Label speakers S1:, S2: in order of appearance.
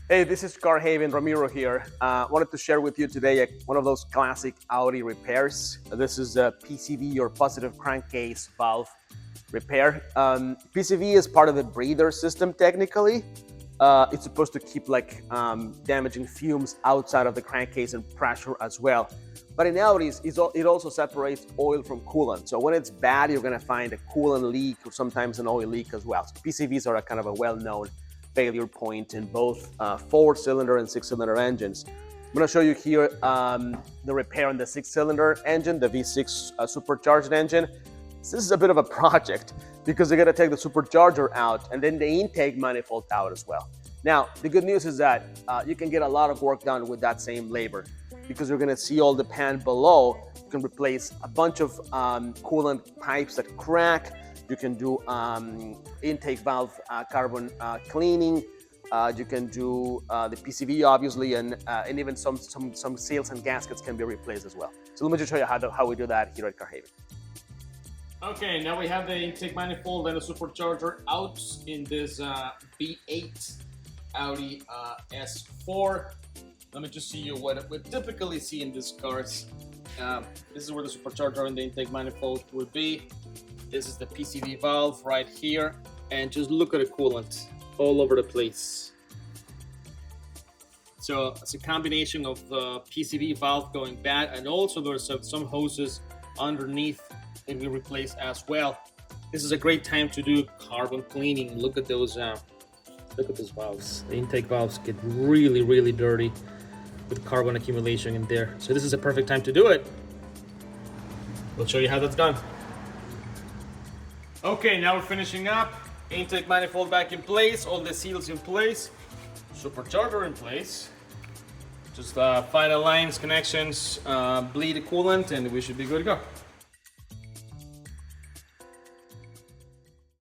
S1: Hey, this is CarHavn, Ramiro here. Wanted to share with you today one of those classic Audi repairs. This is a PCV or Positive Crankcase Valve repair. PCV is part of the breather system technically. It's supposed to keep damaging fumes outside of the crankcase and pressure as well. But in Audis, it also separates oil from coolant. So when it's bad, you're going to find a coolant leak or sometimes an oil leak as well. So PCVs are a kind of a well-known failure point in both 4-cylinder and 6-cylinder engines. I'm going to show you here the repair on the 6-cylinder engine, the V6 supercharged engine. This is a bit of a project because you got to take the supercharger out and then the intake manifold out as well. Now, the good news is that you can get a lot of work done with that same labor because you're going to see all the pan below. You can replace a bunch of coolant pipes that crack. You can do intake valve carbon cleaning. You can do the PCV, obviously, and even some seals and gaskets can be replaced as well. So let me just show you how we do that here at CarHavn.
S2: Okay, now we have the intake manifold and the supercharger out in this V8 Audi S4. Let me just see you what we typically see in these cars. This is where the supercharger and the intake manifold would be. This is the PCV valve right here, and just look at the coolant all over the place. So it's a combination of the PCV valve going bad, and also there's some hoses underneath that we replace as well. This is a great time to do carbon cleaning. Look at those valves. The intake valves get really dirty with carbon accumulation in there. So this is a perfect time to do it. We'll show you how that's done. Okay, now we're finishing up. Intake manifold back in place, all the seals in place, supercharger in place. Just final lines, connections, bleed the coolant, and we should be good to go.